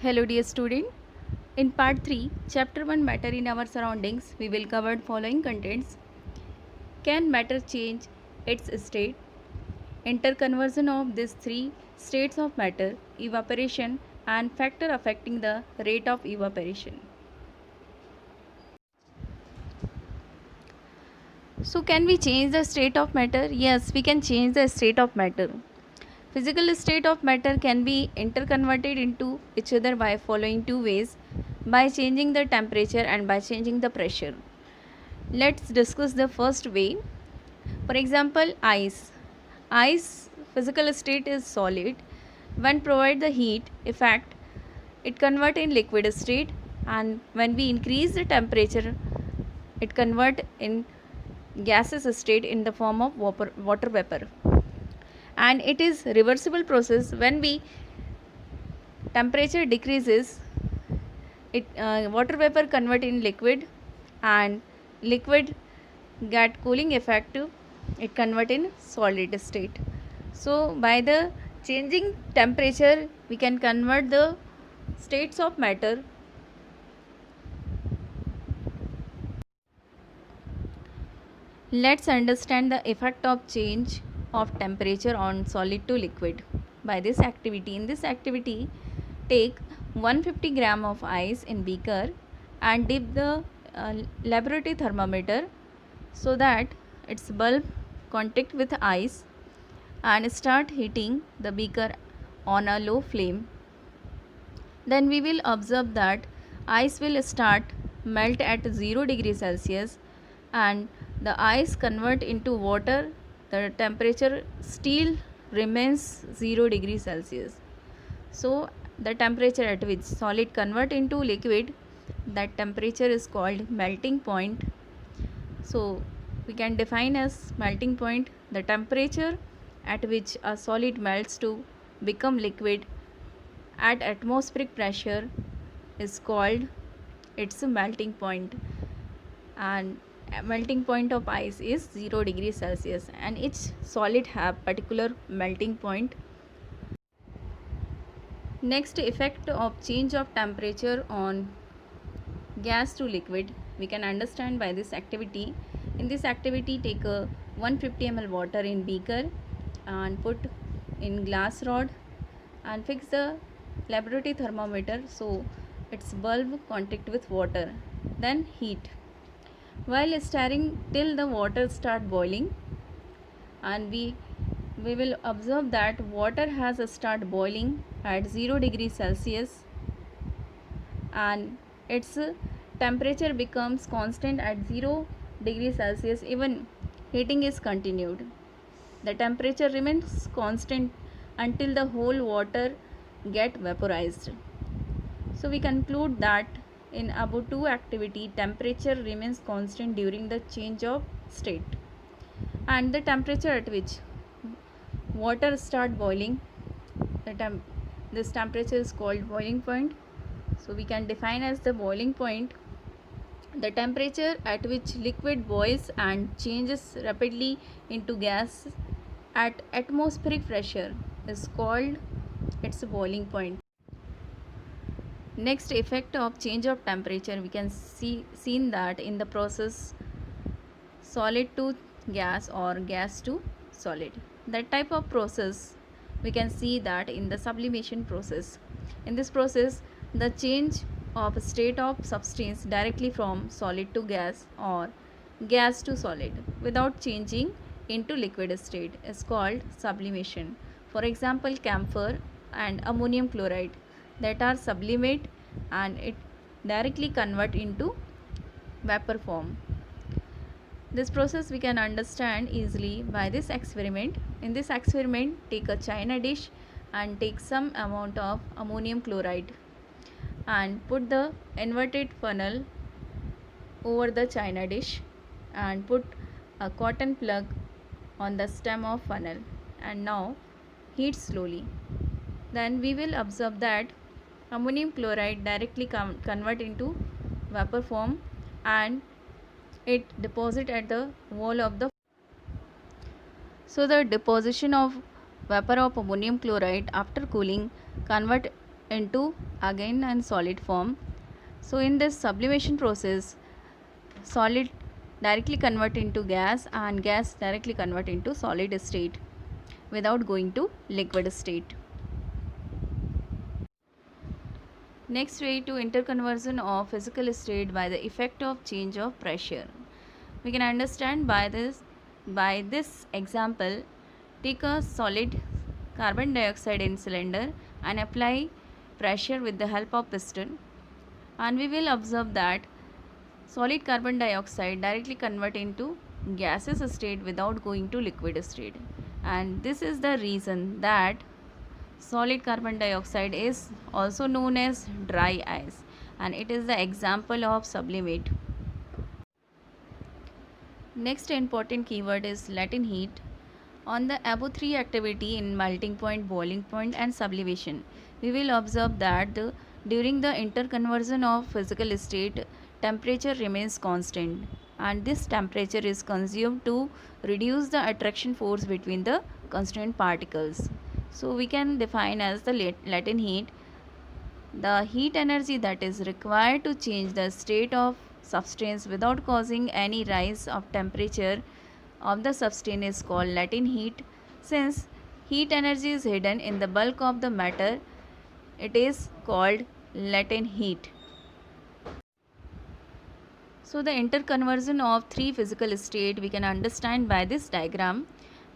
Hello dear student. In part 3, chapter 1 matter in our surroundings, we will cover following contents. Can matter change its state? Interconversion of these three states of matter, evaporation and factor affecting the rate of evaporation. So can we change the state of matter? Yes, we can change the state of matter. Physical state of matter can be interconverted into each other by following two ways, by changing the temperature and by changing the pressure. Let's discuss the first way. For example, ice. Ice physical state is solid. When provide the heat effect, it convert in liquid state, and when we increase the temperature, it convert in gaseous state in the form of water vapor. And it is reversible process. When we temperature decreases, it water vapor convert in liquid, and liquid get cooling effect, it convert in solid state. So by the changing temperature we can convert the states of matter. Let's understand the effect of change of temperature on solid to liquid by this activity. In this activity, take 150 gram of ice in beaker and dip the laboratory thermometer so that its bulb contact with ice, and start heating the beaker on a low flame. Then we will observe that ice will start melt at 0 degree Celsius, and the ice convert into water. The temperature still remains 0 degree Celsius. So the temperature at which solid convert into liquid, that temperature is called melting point. So we can define as melting point the temperature at which a solid melts to become liquid at atmospheric pressure is called its melting point. And melting point of ice is 0 degree Celsius, and each solid have particular melting point. Next, effect of change of temperature on gas to liquid we can understand by this activity. In this activity, take a 150 ml water in beaker and put in glass rod and fix the laboratory thermometer so its bulb contact with water. Then heat while stirring till the water start boiling, and we will observe that water has start boiling at 0 degree Celsius, and its temperature becomes constant at 0 degree Celsius. Even heating is continued, the temperature remains constant until the whole water get vaporized. So we conclude that in above two activity, temperature remains constant during the change of state, and the temperature at which water start boiling, this temperature is called boiling point. So we can define as the boiling point the temperature at which liquid boils and changes rapidly into gas at atmospheric pressure is called its boiling point. Next, effect of change of temperature we can seen that in the process solid to gas or gas to solid. That type of process we can see that in the sublimation process. In this process, the change of state of substance directly from solid to gas or gas to solid without changing into liquid state is called sublimation. For example, camphor and ammonium chloride that are sublimate and it directly convert into vapor form. This process we can understand easily by this experiment. In this experiment, take a china dish and take some amount of ammonium chloride and put the inverted funnel over the china dish and put a cotton plug on the stem of funnel, and now heat slowly. Then we will observe that ammonium chloride directly convert into vapor form, and it deposit at the wall of the. So the deposition of vapor of ammonium chloride after cooling convert into again and solid form. So in this sublimation process, solid directly convert into gas and gas directly convert into solid state without going to liquid state. Next way to interconversion of physical state by the effect of change of pressure. We can understand by this example. Take a solid carbon dioxide in cylinder and apply pressure with the help of piston, and we will observe that solid carbon dioxide directly convert into gaseous state without going to liquid state, and this is the reason that solid carbon dioxide is also known as dry ice, and it is the example of sublimate. Next important keyword is latent heat. On the above three activity in melting point, boiling point and sublimation, we will observe that during the interconversion of physical state, temperature remains constant, and this temperature is consumed to reduce the attraction force between the constituent particles. So we can define as the latent heat. The heat energy that is required to change the state of substance without causing any rise of temperature of the substance is called latent heat. Since heat energy is hidden in the bulk of the matter, it is called latent heat. So the interconversion of three physical state we can understand by this diagram.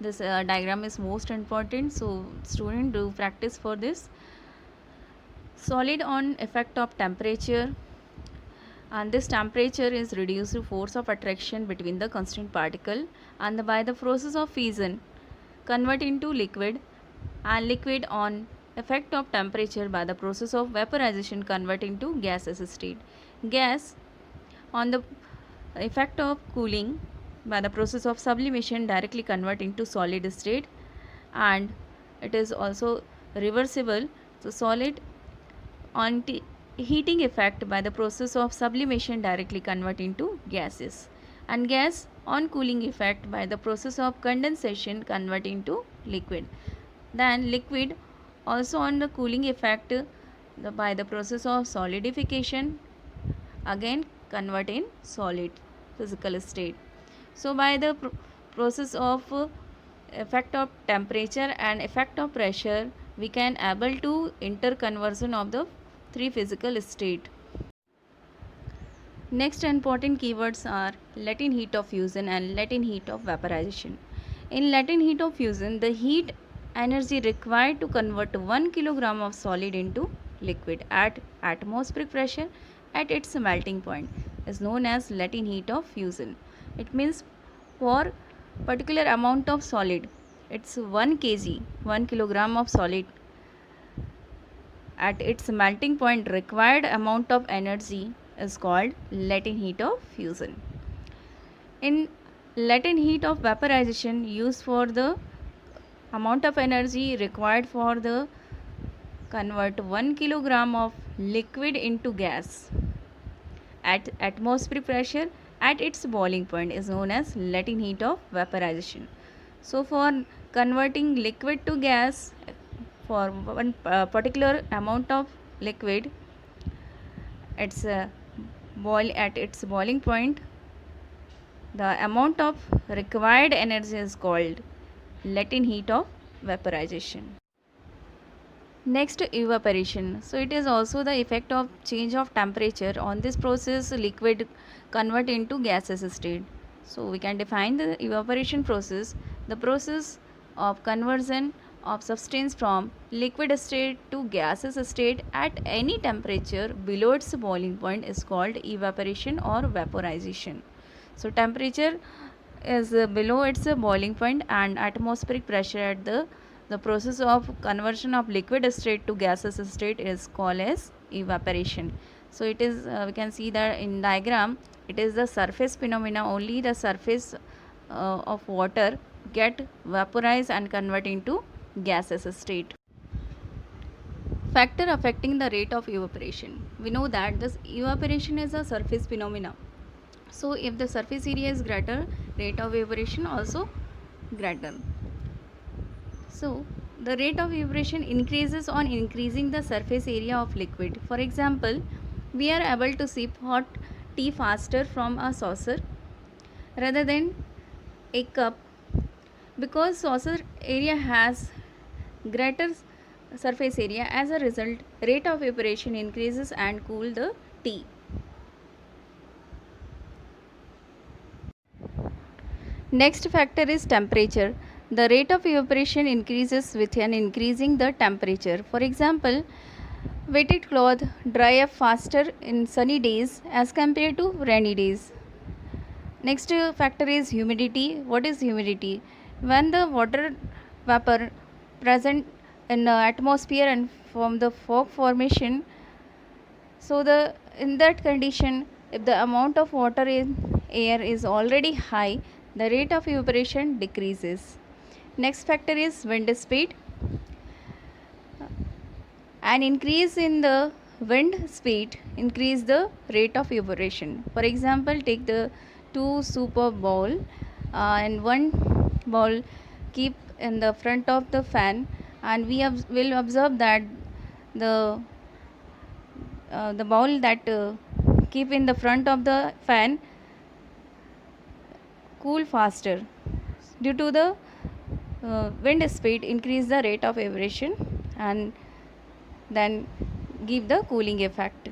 This diagram is most important, so student do practice for this. Solid on effect of temperature, and this temperature is reduced to force of attraction between the constituent particle, and by the process of fission convert into liquid, and liquid on effect of temperature by the process of vaporization convert into gaseous state. Gas on the effect of cooling by the process of sublimation directly convert into solid state, and it is also reversible. So solid on heating effect by the process of sublimation directly convert into gases, and gas on cooling effect by the process of condensation convert into liquid. Then liquid also on the cooling effect by the process of solidification again convert in solid physical state. So by the process of effect of temperature and effect of pressure, we can able to interconversion of the three physical state. Next important keywords are latent heat of fusion and latent heat of vaporization. In latent heat of fusion, the heat energy required to convert 1 kilogram of solid into liquid at atmospheric pressure at its melting point is known as latent heat of fusion. It means for particular amount of solid, it's 1 kg, 1 kilogram of solid, at its melting point required amount of energy is called latent heat of fusion. In latent heat of vaporization, used for the amount of energy required for the convert 1 kilogram of liquid into gas at atmospheric pressure at its boiling point is known as latent heat of vaporization. So for converting liquid to gas for one particular amount of liquid, it's at its boiling point, the amount of required energy is called latent heat of vaporization. Next, evaporation. So it is also the effect of change of temperature. On this process, liquid convert into gaseous state. So we can define the evaporation process. The process of conversion of substance from liquid state to gaseous state at any temperature below its boiling point is called evaporation or vaporization. So temperature is below its boiling point and atmospheric pressure at the process of conversion of liquid state to gaseous state is called as evaporation. So it is we can see that in diagram, it is the surface phenomena. Only the surface of water get vaporized and convert into gaseous state. Factor affecting the rate of evaporation. We know that this evaporation is a surface phenomena. So if the surface area is greater, rate of evaporation also greater. So the rate of evaporation increases on increasing the surface area of liquid. For example, we are able to sip hot tea faster from a saucer rather than a cup because saucer area has greater surface area. As a result, rate of evaporation increases and cool the tea. Next factor is temperature. The rate of evaporation increases with an increasing the temperature. For example, wetted cloth dry up faster in sunny days as compared to rainy days. Next factor is humidity. What is humidity? When the water vapor present in the atmosphere and from the fog formation, so the in that condition, if the amount of water in air is already high, the rate of evaporation decreases. Next factor is wind speed. An increase in the wind speed increase the rate of evaporation. For example, take the two super bowl and one bowl keep in the front of the fan, and we will observe that the the bowl that keep in the front of the fan cool faster due to the wind speed increase the rate of evaporation and then give the cooling effect.